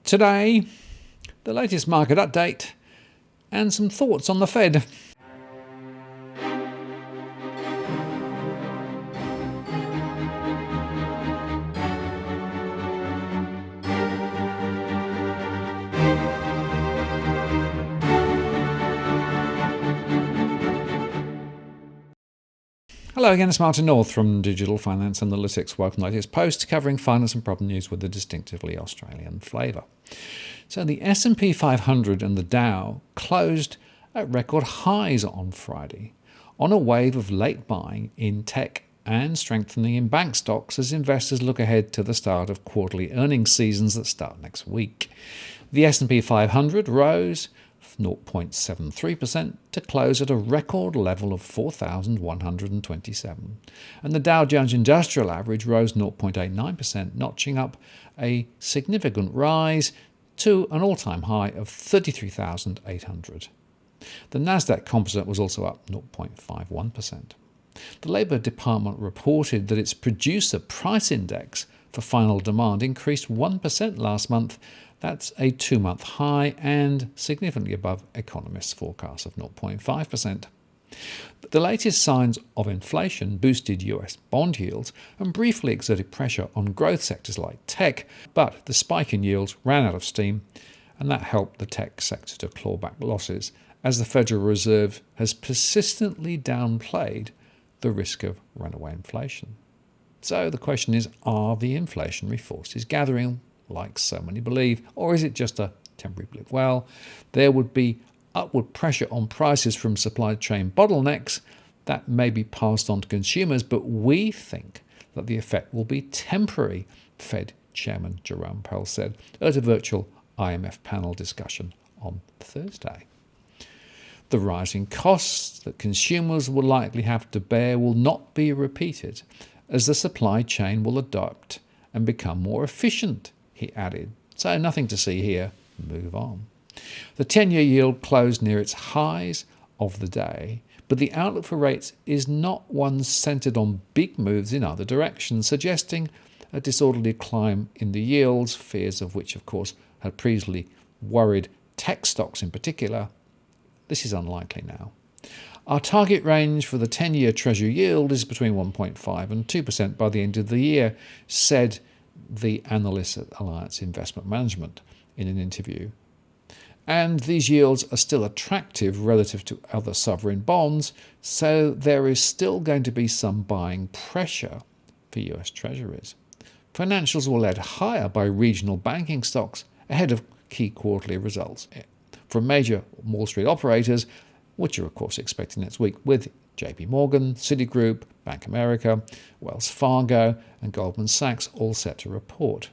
Today, the latest market update and some thoughts on the Fed. Hello again, it's Martin North from Digital Finance Analytics. Welcome to the latest post covering finance and problem news with a distinctively Australian flavour. So the S&P 500 and the Dow closed at record highs on Friday on a wave of late buying in tech and strengthening in bank stocks as investors look ahead to the start of quarterly earnings seasons that start next week. The S&P 500 rose 0.73% to close at a record level of 4,127. And the Dow Jones Industrial Average rose 0.89%, notching up a significant rise to an all-time high of 33,800. The Nasdaq Composite was also up 0.51%. The Labour Department reported that its producer price index for final demand increased 1% last month. That's a 2-month high and significantly above economists' forecasts of 0.5%. The latest signs of inflation boosted US bond yields and briefly exerted pressure on growth sectors like tech, but the spike in yields ran out of steam, and that helped the tech sector to claw back losses as the Federal Reserve has persistently downplayed the risk of runaway inflation. So the question is, are the inflationary forces gathering, like so many believe, or is it just a temporary blip? Well, there would be upward pressure on prices from supply chain bottlenecks that may be passed on to consumers, but we think that the effect will be temporary, Fed Chairman Jerome Powell said at a virtual IMF panel discussion on Thursday. The rising costs that consumers will likely have to bear will not be repeated as the supply chain will adapt and become more efficient, he added. So nothing to see here. Move on. The 10-year yield closed near its highs of the day, but the outlook for rates is not one centred on big moves in other directions, suggesting a disorderly climb in the yields, fears of which, of course, had previously worried tech stocks in particular. This is unlikely now. Our target range for the 10-year Treasury yield is between 1.5 and 2% by the end of the year, said the analyst at Alliance Investment Management in an interview. And these yields are still attractive relative to other sovereign bonds, so there is still going to be some buying pressure for US Treasuries. Financials were led higher by regional banking stocks ahead of key quarterly results from major Wall Street operators, which are of course expected next week, with JP Morgan, Citigroup, Bank of America, Wells Fargo and Goldman Sachs all set to report.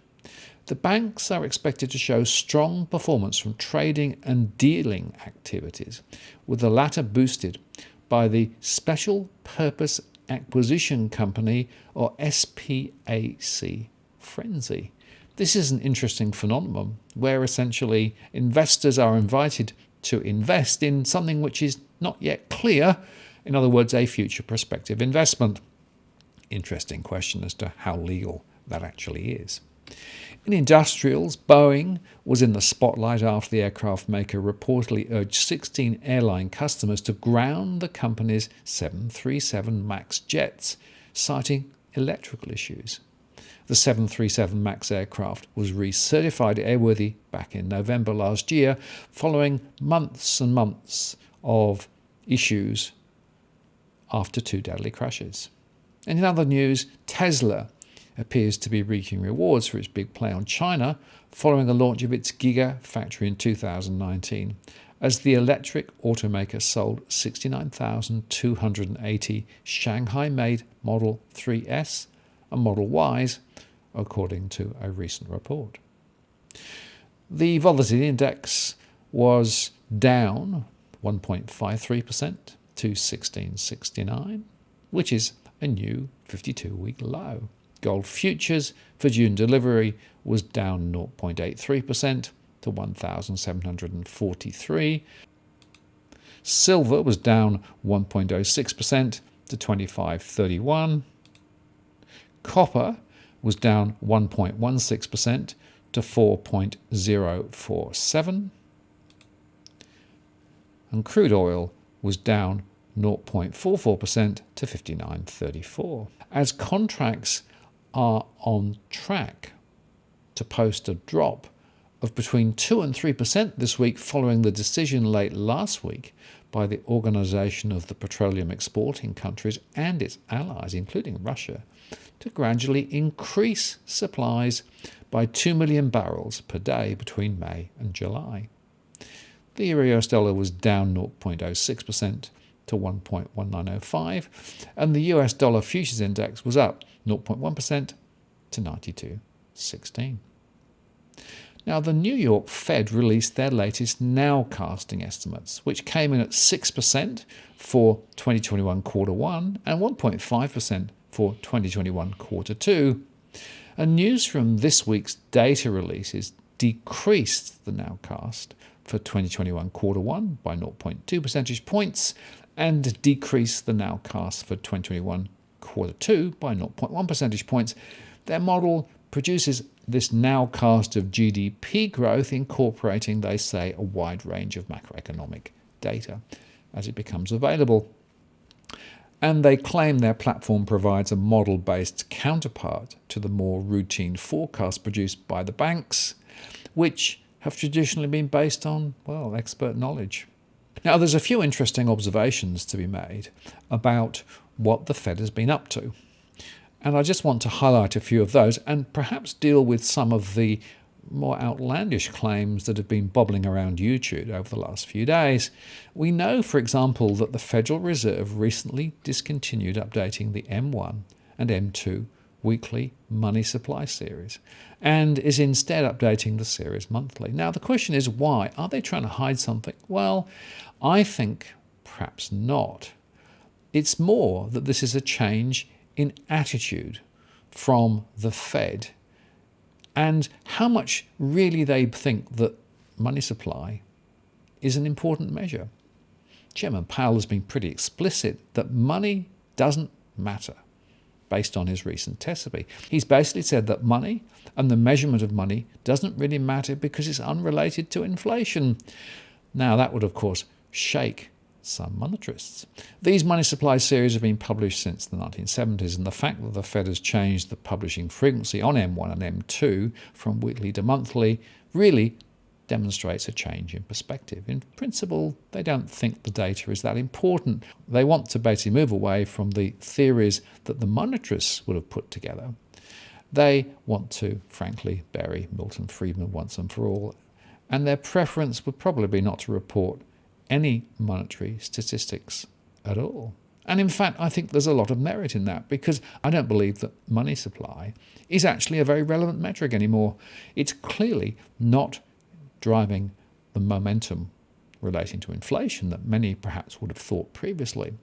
The banks are expected to show strong performance from trading and dealing activities, with the latter boosted by the Special Purpose Acquisition Company, or SPAC, frenzy. This is an interesting phenomenon where essentially investors are invited to invest in something which is not yet clear, in other words, a future prospective investment. Interesting question as to how legal that actually is. In industrials, Boeing was in the spotlight after the aircraft maker reportedly urged 16 airline customers to ground the company's 737 MAX jets, citing electrical issues. The 737 MAX aircraft was recertified airworthy back in November last year, following months and months of issues after 2 deadly crashes. And in other news, Tesla appears to be reaping rewards for its big play on China following the launch of its Gigafactory in 2019, as the electric automaker sold 69,280 Shanghai-made Model 3S and Model Ys, according to a recent report. The volatility index was down 1.53% to 1669, which is a new 52-week low. Gold futures for June delivery was down 0.83% to 1,743. Silver was down 1.06% to 25.31. Copper was down 1.16% to 4.047, and crude oil was down 0.44% to 59.34. As contracts are on track to post a drop of between 2 and 3% this week following the decision late last week by the Organisation of the Petroleum Exporting Countries and its allies, including Russia, to gradually increase supplies by 2 million barrels per day between May and July. The euro-US dollar was down 0.06% to 1.1905, and the US dollar futures index was up 0.1% to 92.16. Now, the New York Fed released their latest nowcasting estimates, which came in at 6% for 2021 quarter one and 1.5% for 2021 quarter two. And news from this week's data releases decreased the nowcast for 2021 quarter one by 0.2 percentage points and decreased the nowcast for 2021 quarter two by 0.1 percentage points. Their model produces this nowcast of GDP growth, incorporating, they say, a wide range of macroeconomic data as it becomes available. And they claim their platform provides a model-based counterpart to the more routine forecasts produced by the banks, which have traditionally been based on, well, expert knowledge. Now, there's a few interesting observations to be made about what the Fed has been up to. And I just want to highlight a few of those and perhaps deal with some of the more outlandish claims that have been bobbling around YouTube over the last few days. We know, for example, that the Federal Reserve recently discontinued updating the M1 and M2 weekly money supply series and is instead updating the series monthly. Now, the question is why? Are they trying to hide something? Well, I think perhaps not. It's more that this is a change in attitude from the Fed and how much really they think that money supply is an important measure. Chairman Powell has been pretty explicit that money doesn't matter based on his recent testimony. He's basically said that money and the measurement of money doesn't really matter because it's unrelated to inflation. Now, that would, of course, shake some monetarists. These money supply series have been published since the 1970s, and the fact that the Fed has changed the publishing frequency on M1 and M2 from weekly to monthly really demonstrates a change in perspective. In principle, they don't think the data is that important. They want to basically move away from the theories that the monetarists would have put together. They want to, frankly, bury Milton Friedman once and for all, and their preference would probably be not to report any monetary statistics at all. And in fact, I think there's a lot of merit in that because I don't believe that money supply is actually a very relevant metric anymore. It's clearly not driving the momentum relating to inflation that many perhaps would have thought previously.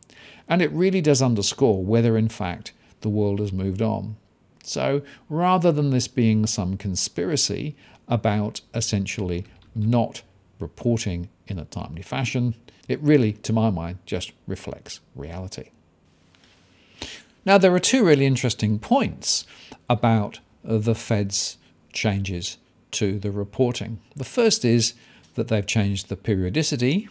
And it really does underscore whether in fact the world has moved on. So rather than this being some conspiracy about essentially not reporting in a timely fashion, it really, to my mind, just reflects reality. Now, there are two really interesting points about the Fed's changes to the reporting. The first is that they've changed the periodicity.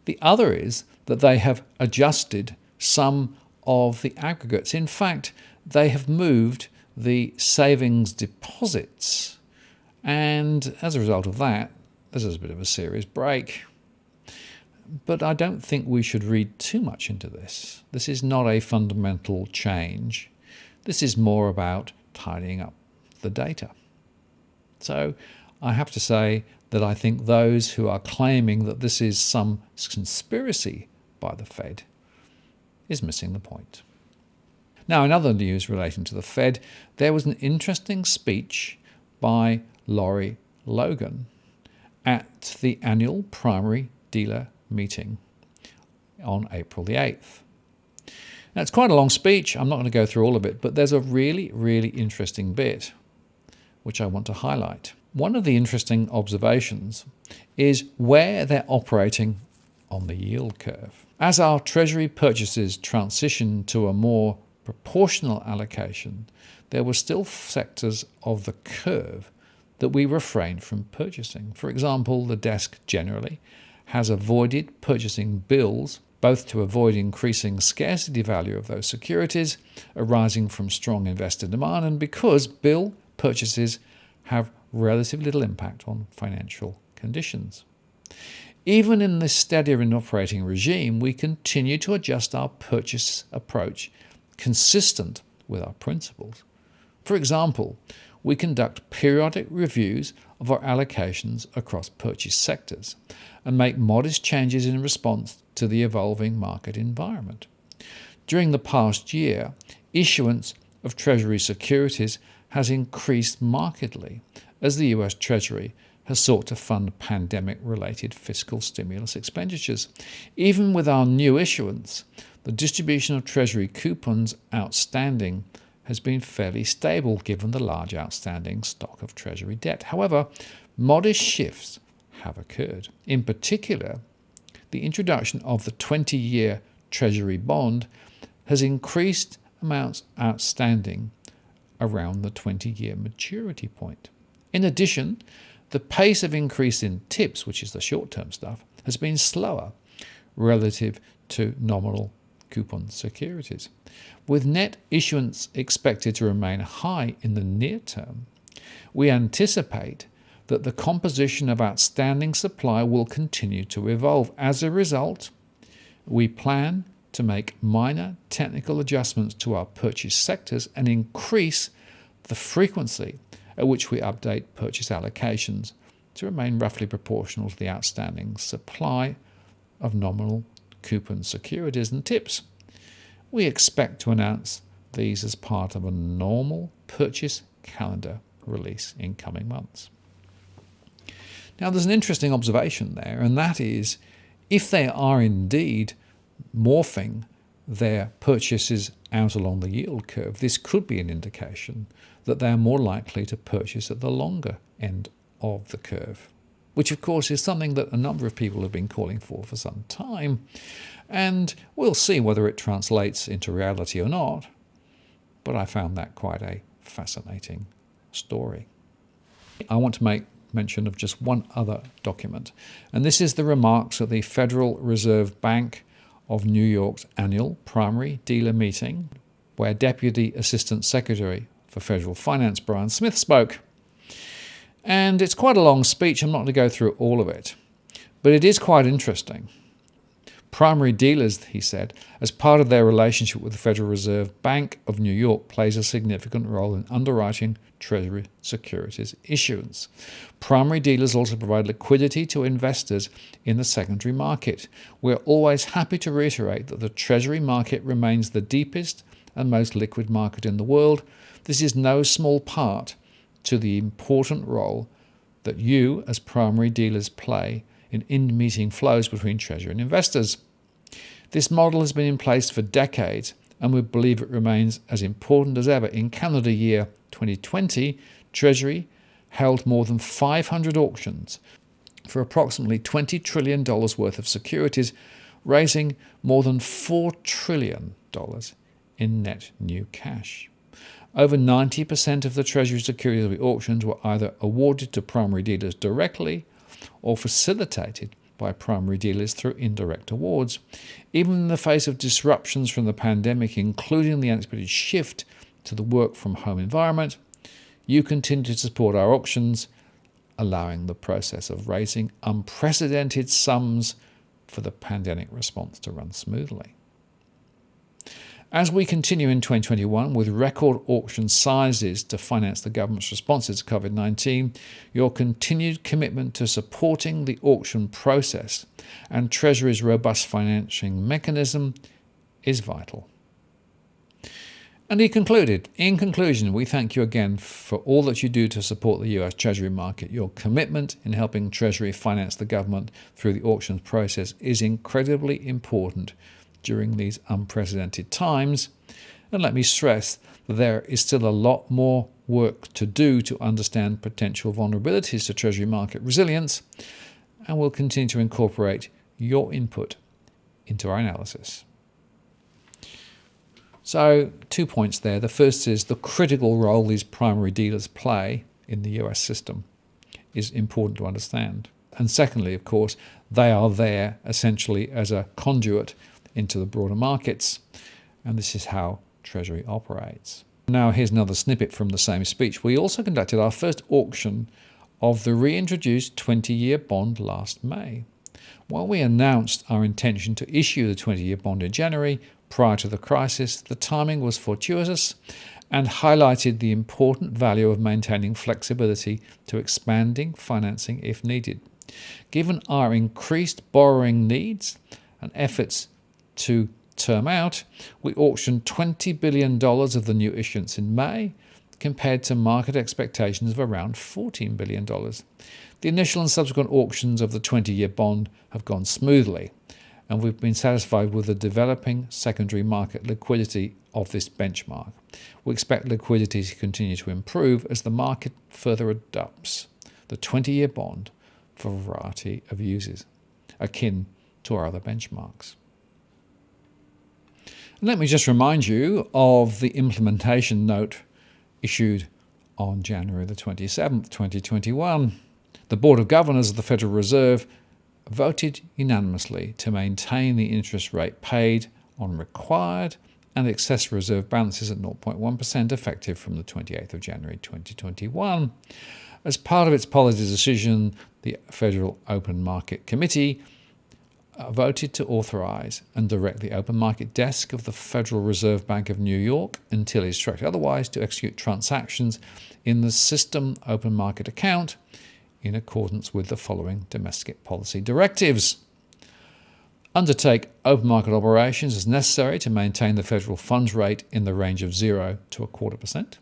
The other is that they have adjusted some of the aggregates. In fact, they have moved the savings deposits, and as a result of that, this is a bit of a serious break. But I don't think we should read too much into this. This is not a fundamental change. This is more about tidying up the data. So I have to say that I think those who are claiming that this is some conspiracy by the Fed is missing the point. Now, in other news relating to the Fed, there was an interesting speech by Laurie Logan at the annual primary dealer meeting on April the 8th. Now, it's quite a long speech. I'm not going to go through all of it, but there's a really, really interesting bit which I want to highlight. One of the interesting observations is where they're operating on the yield curve. As our Treasury purchases transition to a more proportional allocation, there were still sectors of the curve that we refrain from purchasing. For example, the desk generally has avoided purchasing bills, both to avoid increasing scarcity value of those securities arising from strong investor demand and because bill purchases have relatively little impact on financial conditions. Even in this steadier and operating regime, we continue to adjust our purchase approach consistent with our principles. For example, we conduct periodic reviews of our allocations across purchase sectors and make modest changes in response to the evolving market environment. During the past year, issuance of Treasury securities has increased markedly as the US Treasury has sought to fund pandemic-related fiscal stimulus expenditures. Even with our new issuance, the distribution of Treasury coupons outstanding has been fairly stable given the large outstanding stock of Treasury debt. However, modest shifts have occurred. In particular, the introduction of the 20-year Treasury bond has increased amounts outstanding around the 20-year maturity point. In addition, the pace of increase in TIPS, which is the short-term stuff, has been slower relative to nominal coupon securities. With net issuance expected to remain high in the near term, we anticipate that the composition of outstanding supply will continue to evolve. As a result, we plan to make minor technical adjustments to our purchase sectors and increase the frequency at which we update purchase allocations to remain roughly proportional to the outstanding supply of nominal coupon securities and TIPS. We expect to announce these as part of a normal purchase calendar release in coming months. Now, there's an interesting observation there, and that is if they are indeed morphing their purchases out along the yield curve, this could be an indication that they are more likely to purchase at the longer end of the curve, which of course is something that a number of people have been calling for some time, and we'll see whether it translates into reality or not, but I found that quite a fascinating story. I want to make mention of just one other document, and this is the remarks at the Federal Reserve Bank of New York's annual primary dealer meeting, where Deputy Assistant Secretary for Federal Finance Brian Smith spoke. And it's quite a long speech. I'm not going to go through all of it, but it is quite interesting. Primary dealers, he said, as part of their relationship with the Federal Reserve Bank of New York, plays a significant role in underwriting Treasury securities issuance. Primary dealers also provide liquidity to investors in the secondary market. We're always happy to reiterate that the Treasury market remains the deepest and most liquid market in the world. This is no small part to the important role that you as primary dealers play in meeting flows between Treasury and investors. This model has been in place for decades, and we believe it remains as important as ever. In calendar year 2020, Treasury held more than 500 auctions for approximately $20 trillion worth of securities, raising more than $4 trillion in net new cash. Over 90% of the Treasury securities we auctioned were either awarded to primary dealers directly or facilitated by primary dealers through indirect awards. Even in the face of disruptions from the pandemic, including the unexpected shift to the work-from-home environment, you continue to support our auctions, allowing the process of raising unprecedented sums for the pandemic response to run smoothly. As we continue in 2021 with record auction sizes to finance the government's responses to COVID-19, your continued commitment to supporting the auction process and Treasury's robust financing mechanism is vital. And he concluded, in conclusion, we thank you again for all that you do to support the US Treasury market. Your commitment in helping Treasury finance the government through the auctions process is incredibly important during these unprecedented times. And let me stress that there is still a lot more work to do to understand potential vulnerabilities to Treasury market resilience, and we'll continue to incorporate your input into our analysis. So 2 points there. The first is the critical role these primary dealers play in the US system. is important to understand. And secondly, of course, they are there essentially as a conduit into the broader markets. And this is how Treasury operates. Now, here's another snippet from the same speech. We also conducted our first auction of the reintroduced 20-year bond last May. While we announced our intention to issue the 20-year bond in January, prior to the crisis, the timing was fortuitous and highlighted the important value of maintaining flexibility to expanding financing if needed. Given our increased borrowing needs and efforts to term out, we auctioned $20 billion of the new issuance in May, compared to market expectations of around $14 billion. The initial and subsequent auctions of the 20-year bond have gone smoothly, and we've been satisfied with the developing secondary market liquidity of this benchmark. We expect liquidity to continue to improve as the market further adopts the 20-year bond for a variety of uses, akin to our other benchmarks. And let me just remind you of the implementation note issued on January the 27th, 2021. The Board of Governors of the Federal Reserve voted unanimously to maintain the interest rate paid on required and excess reserve balances at 0.1% effective from the 28th of January 2021. As part of its policy decision, the Federal Open Market Committee voted to authorise and direct the open market desk of the Federal Reserve Bank of New York, until instructed otherwise, to execute transactions in the system open market account in accordance with the following domestic policy directives. Undertake open market operations as necessary to maintain the federal funds rate in the range of 0 to 0.25%.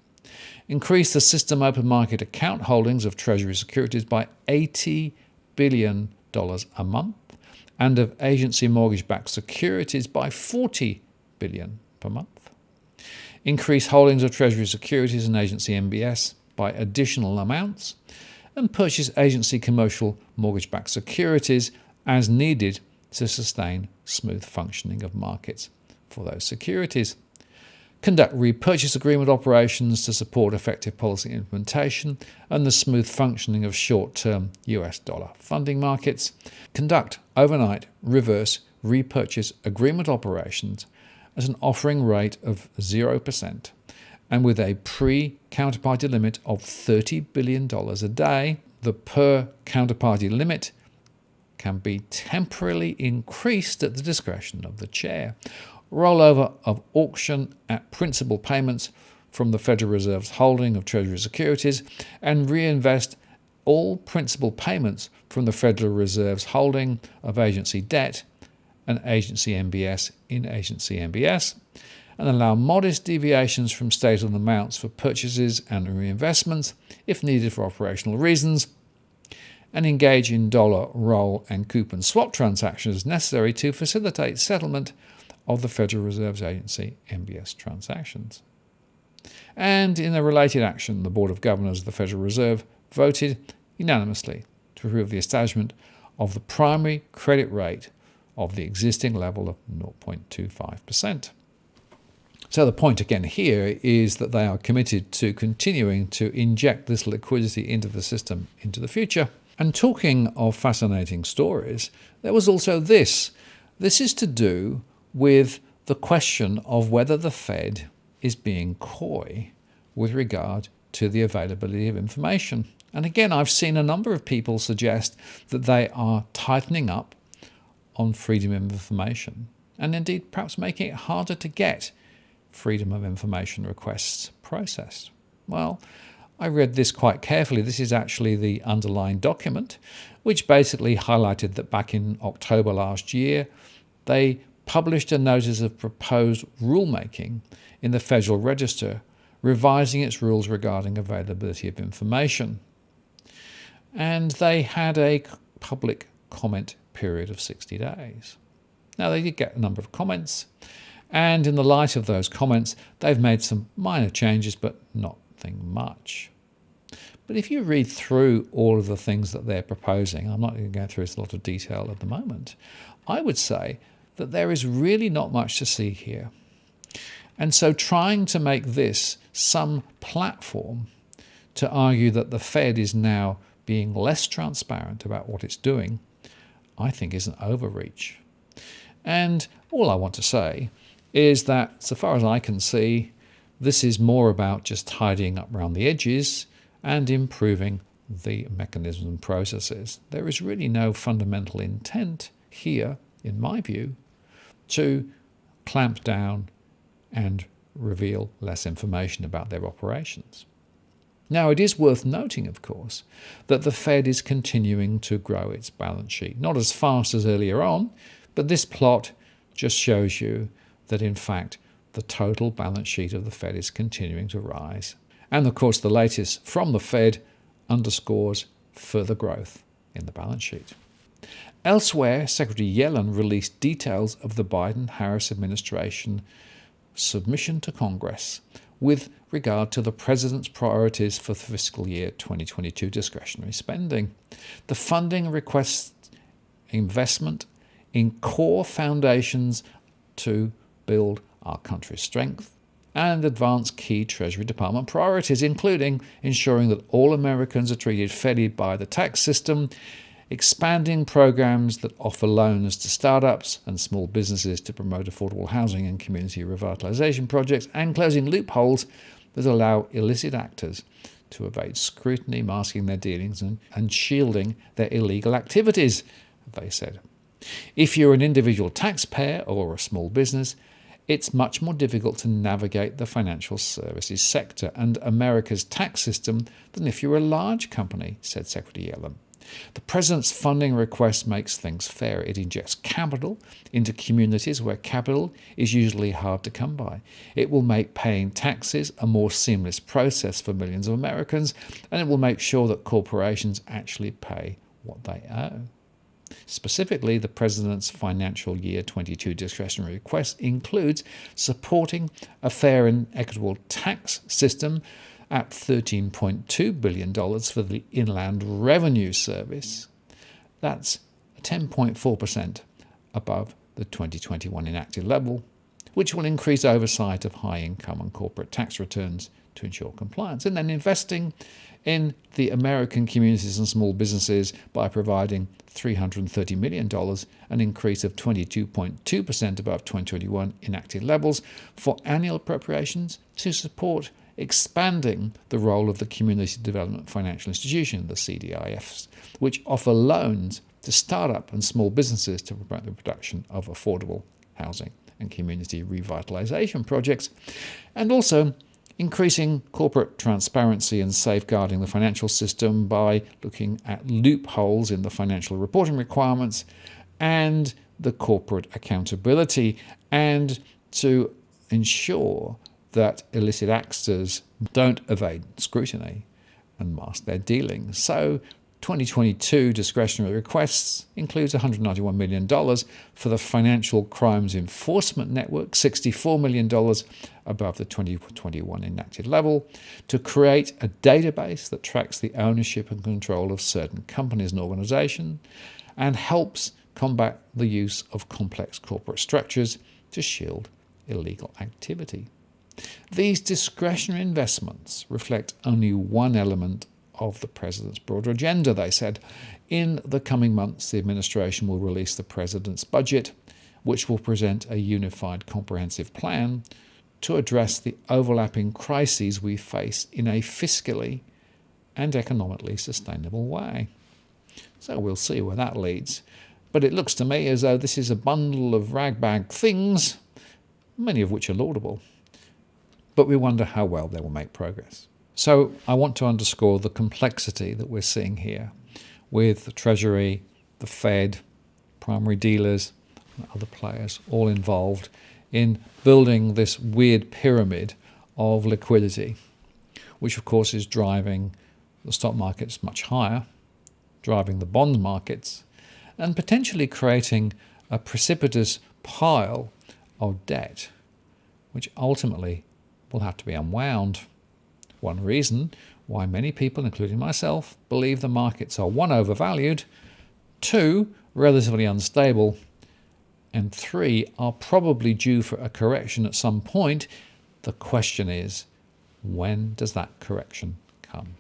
Increase the system open market account holdings of Treasury securities by $80 billion a month, and of agency mortgage-backed securities by $40 billion per month. Increase holdings of Treasury securities and agency MBS by additional amounts, and purchase agency commercial mortgage-backed securities as needed to sustain smooth functioning of markets for those securities. Conduct repurchase agreement operations to support effective policy implementation and the smooth functioning of short-term US dollar funding markets. Conduct overnight reverse repurchase agreement operations at an offering rate of 0% and with a pre-counterparty limit of $30 billion a day. The per-counterparty limit can be temporarily increased at the discretion of the chair. Rollover of auction at principal payments from the Federal Reserve's holding of Treasury securities, and reinvest all principal payments from the Federal Reserve's holding of agency debt and agency MBS in agency MBS, and allow modest deviations from stated amounts for purchases and reinvestments if needed for operational reasons, and engage in dollar roll and coupon swap transactions necessary to facilitate settlement of the Federal Reserve's agency MBS transactions. And in a related action, the Board of Governors of the Federal Reserve voted unanimously to approve the establishment of the primary credit rate of the existing level of 0.25%. So the point again here is that they are committed to continuing to inject this liquidity into the system into the future. And talking of fascinating stories, there was also this. This is to do with the question of whether the Fed is being coy with regard to the availability of information. And again, I've seen a number of people suggest that they are tightening up on freedom of information, and indeed perhaps making it harder to get freedom of information requests processed. Well, I read this quite carefully. This is actually the underlying document, which basically highlighted that back in October last year, they published a notice of proposed rulemaking in the Federal Register, revising its rules regarding availability of information. And they had a public comment period of 60 days. Now, they did get a number of comments, and in the light of those comments, they've made some minor changes, but nothing much. But if you read through all of the things that they're proposing, I'm not going to go through a lot of detail at the moment, I would say that there is really not much to see here. And so trying to make this some platform to argue that the Fed is now being less transparent about what it's doing, I think is an overreach. And all I want to say is that, so far as I can see, this is more about just tidying up around the edges and improving the mechanisms and processes. There is really no fundamental intent here, in my view, to clamp down and reveal less information about their operations. Now, it is worth noting, of course, that the Fed is continuing to grow its balance sheet. Not as fast as earlier on, but this plot just shows you that, in fact, the total balance sheet of the Fed is continuing to rise. And, of course, the latest from the Fed underscores further growth in the balance sheet. Elsewhere, Secretary Yellen released details of the Biden-Harris administration submission to Congress with regard to the President's priorities for the fiscal year 2022 discretionary spending. The funding requests investment in core foundations to build our country's strength and advance key Treasury Department priorities, including ensuring that all Americans are treated fairly by the tax system, expanding programs that offer loans to startups and small businesses to promote affordable housing and community revitalization projects, and closing loopholes that allow illicit actors to evade scrutiny, masking their dealings and shielding their illegal activities, they said. If you're an individual taxpayer or a small business, it's much more difficult to navigate the financial services sector and America's tax system than if you're a large company, said Secretary Yellen. The President's funding request makes things fair. It injects capital into communities where capital is usually hard to come by. It will make paying taxes a more seamless process for millions of Americans, and it will make sure that corporations actually pay what they owe. Specifically, the President's financial year 22 discretionary request includes supporting a fair and equitable tax system at $13.2 billion for the Inland Revenue Service. That's 10.4% above the 2021 enacted level, which will increase oversight of high income and corporate tax returns to ensure compliance. And then investing in the American communities and small businesses by providing $330 million, an increase of 22.2% above 2021 enacted levels for annual appropriations to support expanding the role of the Community Development Financial Institution, the CDIFs, which offer loans to startup and small businesses to promote the production of affordable housing and community revitalization projects, and also increasing corporate transparency and safeguarding the financial system by looking at loopholes in the financial reporting requirements and the corporate accountability, and to ensure that illicit actors don't evade scrutiny and mask their dealings. So 2022 discretionary requests includes $191 million for the Financial Crimes Enforcement Network, $64 million above the 2021 enacted level, to create a database that tracks the ownership and control of certain companies and organizations and helps combat the use of complex corporate structures to shield illegal activity. These discretionary investments reflect only one element of the President's broader agenda, they said. In the coming months, the administration will release the President's budget, which will present a unified, comprehensive plan to address the overlapping crises we face in a fiscally and economically sustainable way. So we'll see where that leads. But it looks to me as though this is a bundle of ragbag things, many of which are laudable. But we wonder how well they will make progress. So I want to underscore the complexity that we're seeing here with the Treasury, the Fed, primary dealers, and other players all involved in building this weird pyramid of liquidity, which of course is driving the stock markets much higher, driving the bond markets, and potentially creating a precipitous pile of debt, which ultimately will have to be unwound. One reason why many people, including myself, believe the markets are 1, overvalued, 2, relatively unstable, and 3, are probably due for a correction at some point. The question is, when does that correction come?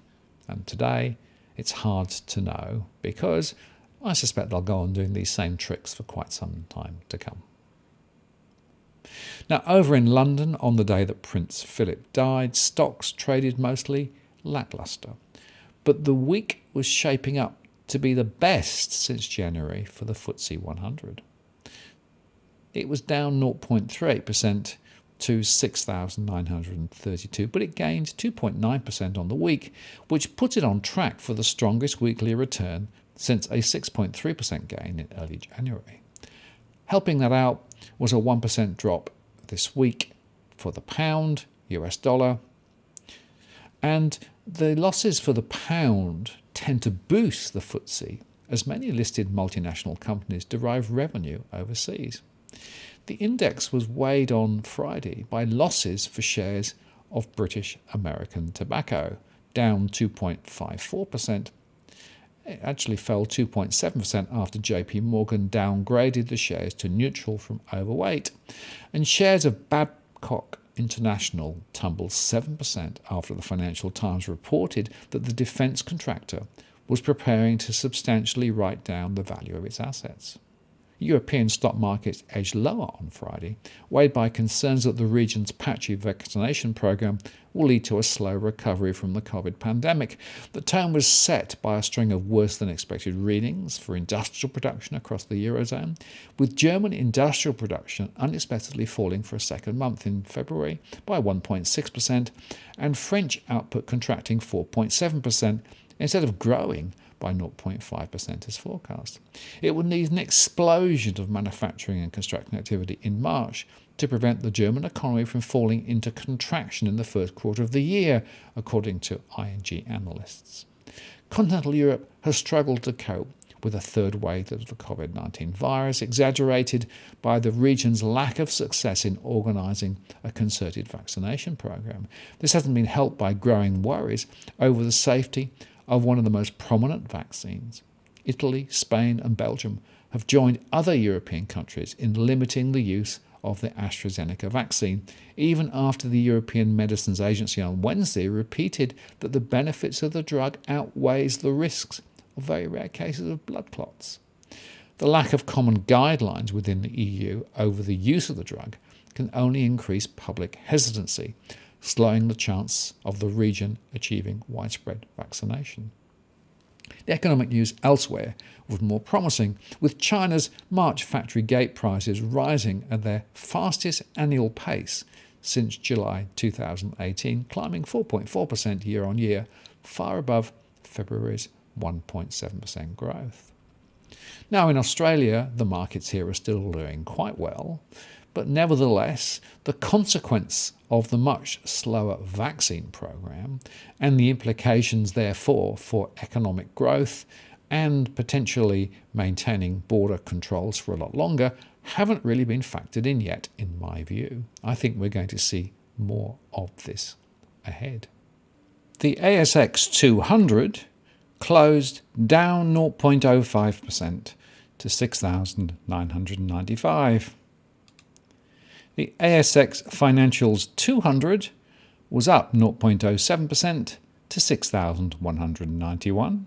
And today It's hard to know because I suspect they'll go on doing these same tricks for quite some time to come. Now, over in London, on the day that Prince Philip died, stocks traded mostly lacklustre. But the week was shaping up to be the best since January for the FTSE 100. It was down 0.38% to 6,932, but it gained 2.9% on the week, which puts it on track for the strongest weekly return since a 6.3% gain in early January. Helping that out was a 1% drop this week for the pound, US dollar, and the losses for the pound tend to boost the FTSE as many listed multinational companies derive revenue overseas. The index was weighed on Friday by losses for shares of British American Tobacco, down 2.54%. It actually fell 2.7% after JP Morgan downgraded the shares to neutral from overweight. And shares of Babcock International tumbled 7% after the Financial Times reported that the defence contractor was preparing to substantially write down the value of its assets. European stock markets edged lower on Friday, weighed by concerns that the region's patchy vaccination program will lead to a slow recovery from the COVID pandemic. The tone was set by a string of worse-than-expected readings for industrial production across the Eurozone, with German industrial production unexpectedly falling for a second month in February by 1.6% and French output contracting 4.7% instead of growing by 0.5% as forecast. It would need an explosion of manufacturing and construction activity in March to prevent the German economy from falling into contraction in the first quarter of the year, according to ING analysts. Continental Europe has struggled to cope with a third wave of the COVID-19 virus, exaggerated by the region's lack of success in organising a concerted vaccination program. This hasn't been helped by growing worries over the safety of one of the most prominent vaccines. Italy, Spain and Belgium have joined other European countries in limiting the use of the AstraZeneca vaccine, even after the European Medicines Agency on Wednesday repeated that the benefits of the drug outweighs the risks of very rare cases of blood clots. The lack of common guidelines within the EU over the use of the drug can only increase public hesitancy, slowing the chance of the region achieving widespread vaccination. The economic news elsewhere was more promising, with China's March factory gate prices rising at their fastest annual pace since July 2018, climbing 4.4% year-on-year, far above February's 1.7% growth. Now in Australia, the markets here are still doing quite well, but nevertheless, the consequence of the much slower vaccine program and the implications therefore for economic growth and potentially maintaining border controls for a lot longer haven't really been factored in yet, in my view. I think we're going to see more of this ahead. The ASX 200 closed down 0.05% to 6,995. The ASX Financials 200 was up 0.07% to 6,191.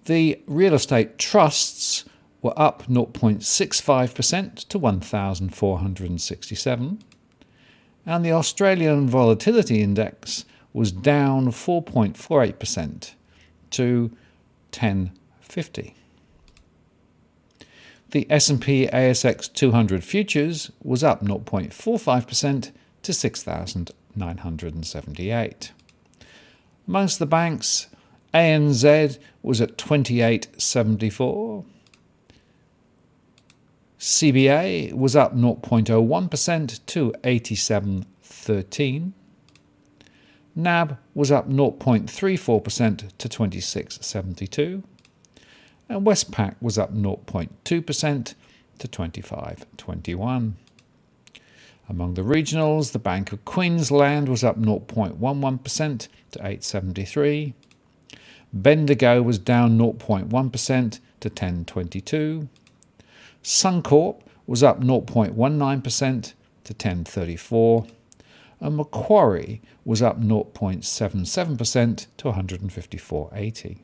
The real estate trusts were up 0.65% to 1,467. And the Australian Volatility Index was down 4.48% to 1050. The S&P ASX 200 futures was up 0.45% to 6,978. Amongst the banks, ANZ was at 28.74. CBA was up 0.01% to 87.13. NAB was up 0.34% to 26.72. And Westpac was up 0.2% to 25.21. Among the regionals, the Bank of Queensland was up 0.11% to 8.73. Bendigo was down 0.1% to 10.22. Suncorp was up 0.19% to 10.34. and Macquarie was up 0.77% to 154.80.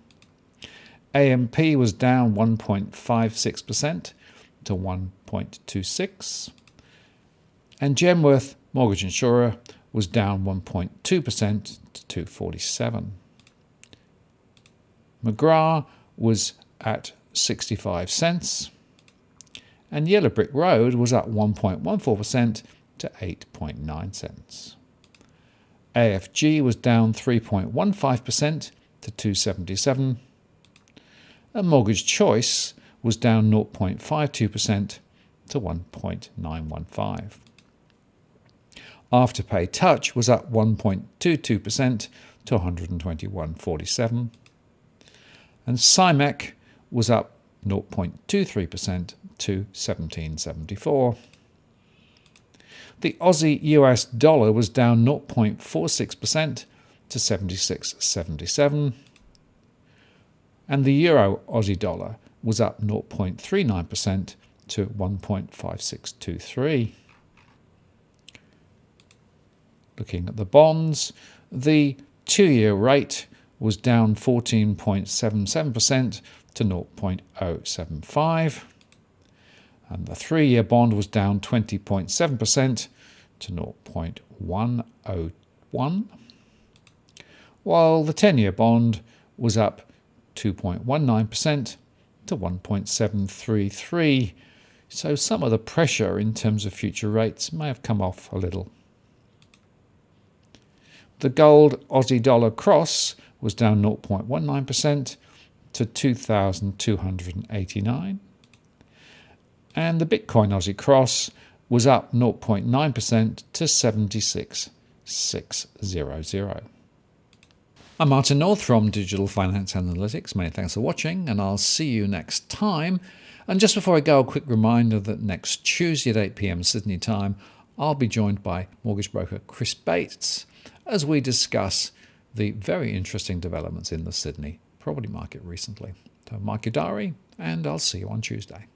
AMP was down 1.56% to 1.26, and Genworth Mortgage Insurer was down 1.2% to 247. McGrath was at 65 cents, and Yellow Brick Road was up 1.14% to 8.9 cents. AFG was down 3.15% to 277, and Mortgage Choice was down 0.52% to 1.915. Afterpay Touch was up 1.22% to 121.47, and CIMEC was up 0.23% to 17.74. The Aussie US dollar was down 0.46% to 76.77, and the Euro Aussie dollar was up 0.39% to 1.5623. Looking at the bonds, the 2-year rate was down 14.77% to 0.075, and the 3-year bond was down 20.7% to 0.101, while the 10-year bond was up 2.19% to 1.733. So some of the pressure in terms of future rates may have come off a little. The gold Aussie dollar cross was down 0.19% to 2,289. And the Bitcoin Aussie cross was up 0.9% to 76,600. I'm Martin North from Digital Finance Analytics. Many thanks for watching, and I'll see you next time. And just before I go, a quick reminder that next Tuesday at 8 p.m. Sydney time, I'll be joined by mortgage broker Chris Bates as we discuss the very interesting developments in the Sydney property market recently. So mark your diary, and I'll see you on Tuesday.